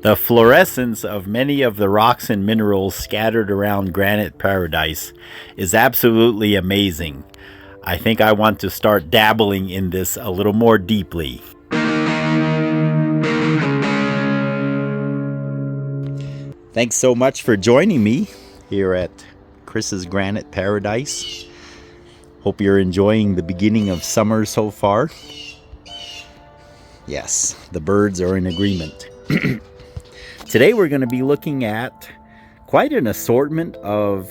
The fluorescence of many of the rocks and minerals scattered around Granite Paradise is absolutely amazing. I think I want to start dabbling in this a little more deeply. Thanks so much for joining me here at Chris's Granite Paradise. Hope you're enjoying the beginning of summer so far. Yes, the birds are in agreement. Today we're going to be looking at quite an assortment of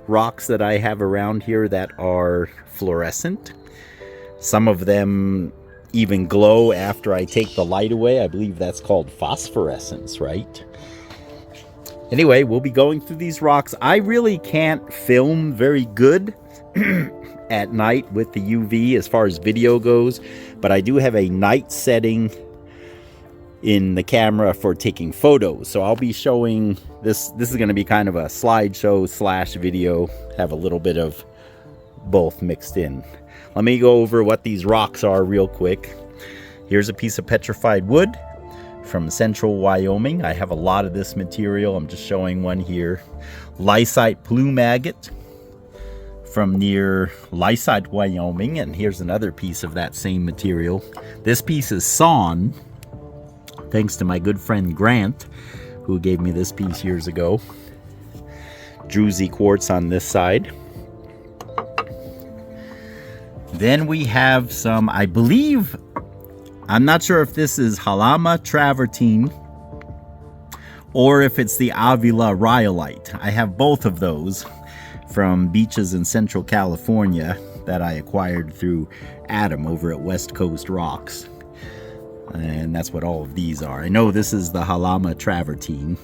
rocks that I have around here that are fluorescent. Some of them even glow after I take the light away. I believe that's called phosphorescence, right? Anyway, we'll be going through these rocks. I really can't film very good at night with the UV as far as video goes, but I do have a night setting in the camera for taking photos. So I'll be showing this. This is going to be kind of a slideshow slash video, have a little bit of both mixed in. Let me go over what these rocks are real quick. Here's a piece of petrified wood from central Wyoming. I have a lot of this material. I'm just showing one here. Lysite plume agate from near Lysite, Wyoming. And here's another piece of that same material. This piece is sawn, thanks to my good friend Grant, who gave me this piece years ago. Druzy quartz on this side. Then we have some, I believe, I'm not sure if this is Halama Travertine or if it's the Avila rhyolite. I have both of those from beaches in Central California that I acquired through Adam over at West Coast Rocks. And that's what all of these are. I know this is the Halama Travertine.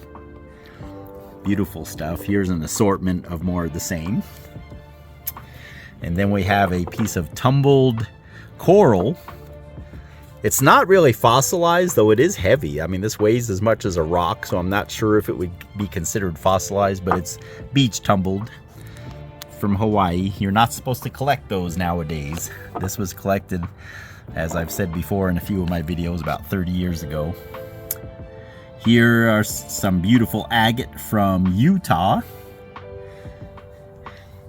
Beautiful stuff. Here's an assortment of more of the same. And then we have a piece of tumbled coral. It's not really fossilized, though it is heavy. I mean, this weighs as much as a rock, so I'm not sure if it would be considered fossilized, but it's beach tumbled from Hawaii. You're not supposed to collect those nowadays. This was collected, as I've said before in a few of my videos, about 30 years ago. Here are some beautiful agate from Utah.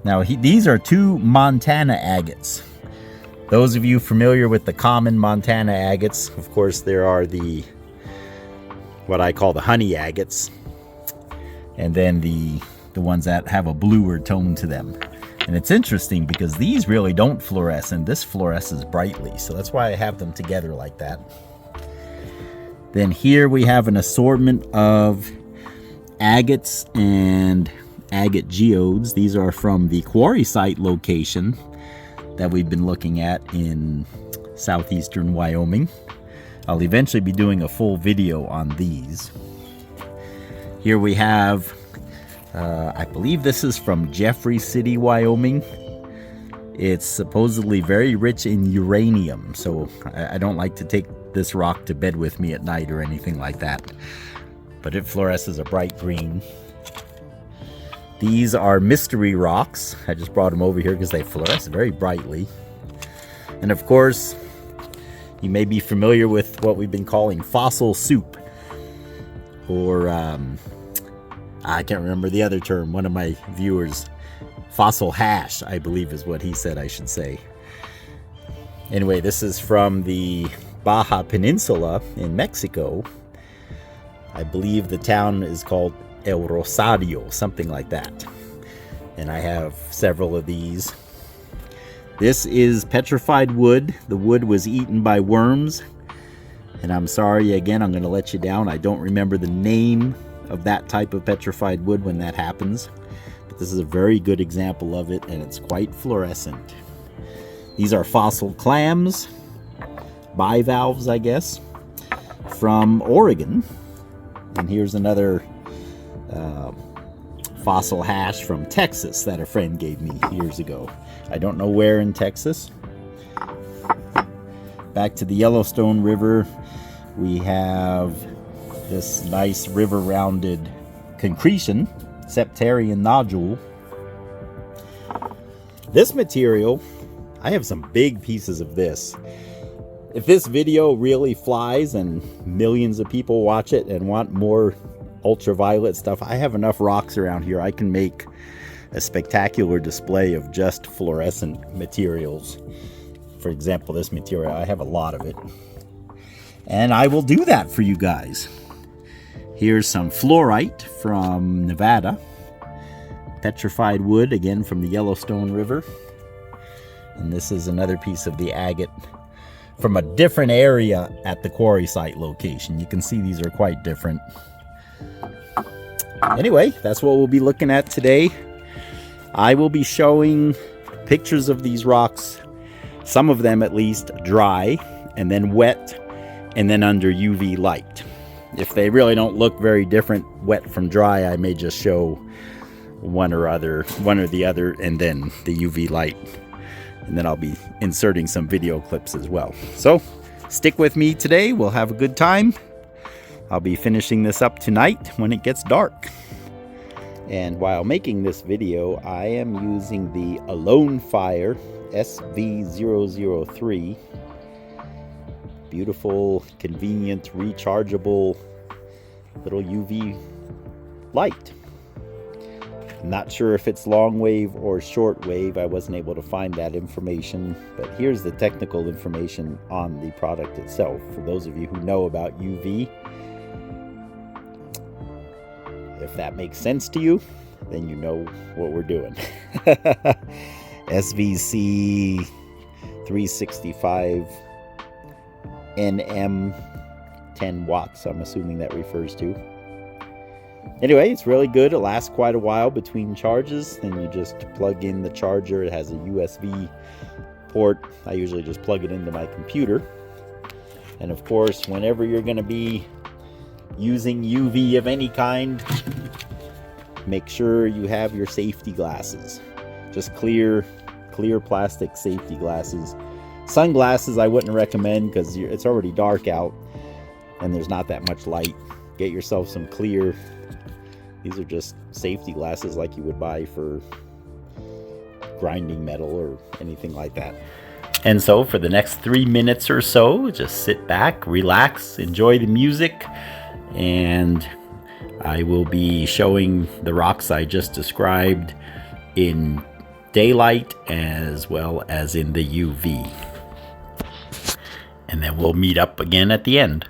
Now, these are two Montana agates. Those of you familiar with the common Montana agates, of course, there are the, what I call the honey agates, and then the ones that have a bluer tone to them. And it's interesting because these really don't fluoresce, and this fluoresces brightly, so that's why I have them together like that. Then here we have an assortment of agates and agate geodes. These are from the quarry site location that we've been looking at in southeastern Wyoming. I'll eventually be doing a full video on these. Here we have I believe this is from Jeffrey City, Wyoming. It's supposedly very rich in uranium, so I don't like to take this rock to bed with me at night or anything like that. But it fluoresces a bright green. These are mystery rocks. I just brought them over here because they fluoresce very brightly. And of course, you may be familiar with what we've been calling fossil soup, or I can't remember the other term. One of my viewers, fossil hash, I believe is what he said I should say. Anyway, this is from the Baja Peninsula in Mexico. I believe the town is called El Rosario, something like that. And I have several of these. This is petrified wood. The wood was eaten by worms. And I'm sorry, again, I'm going to let you down. I don't remember the name of that type of petrified wood when that happens, but this is a very good example of it, and it's quite fluorescent. These are fossil clams, bivalves, I guess, from Oregon. And here's another fossil hash from Texas that a friend gave me years ago. I don't know where in Texas. Back to the Yellowstone River, we have this nice river-rounded concretion, septarian nodule. This material, I have some big pieces of this. if this video really flies and millions of people watch it and want more ultraviolet stuff, I have enough rocks around here. I can make a spectacular display of just fluorescent materials. For example, this material, I have a lot of it. And I will do that for you guys. Here's some fluorite from Nevada. Petrified wood, again from the Yellowstone River. And this is another piece of the agate from a different area at the quarry site location. You can see these are quite different. Anyway, that's what we'll be looking at today. I will be showing pictures of these rocks, some of them at least dry, and then wet, and then under UV light. If they really don't look very different, wet from dry, I may just show one or the other, and then the UV light. And then I'll be inserting some video clips as well. So stick with me today. We'll have a good time. I'll be finishing this up tonight when it gets dark. And while making this video, I am using the Alone Fire SV003. Beautiful, convenient, rechargeable little UV light. Not sure if it's long wave or short wave. I wasn't able to find that information, but here's the technical information on the product itself. For those of you who know about UV, if that makes sense to you, then you know what we're doing. SVC 365 NM 10 watts, I'm assuming that refers to. Anyway, it's really good. It lasts quite a while between charges. Then you just plug in the charger. It has a USB port. I usually just plug it into my computer. And of course, whenever you're going to be using UV of any kind, make sure you have your safety glasses. Just clear plastic safety glasses. Sunglasses I wouldn't recommend because it's already dark out and there's not that much light. Get yourself some clear. These are just safety glasses like you would buy for grinding metal or anything like that. And so for the next 3 minutes or so, just sit back, relax, enjoy the music, and I will be showing the rocks I just described in daylight as well as in the UV. And then we'll meet up again at the end.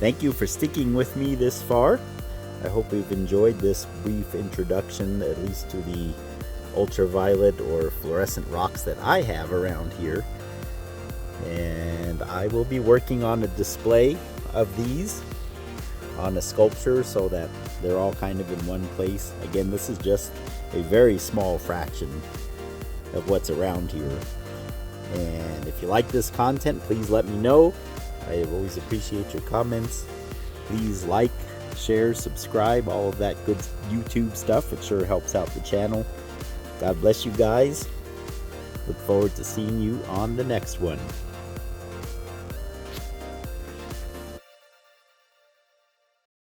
Thank you for sticking with me this far. I hope you've enjoyed this brief introduction, at least to the ultraviolet or fluorescent rocks that I have around here. And I will be working on a display of these on a sculpture so that they're all kind of in one place. Again, this is just a very small fraction of what's around here. And if you like this content, please let me know. I always appreciate your comments. Please like, share, subscribe, all of that good YouTube stuff. It sure helps out the channel. God bless you guys. Look forward to seeing you on the next one.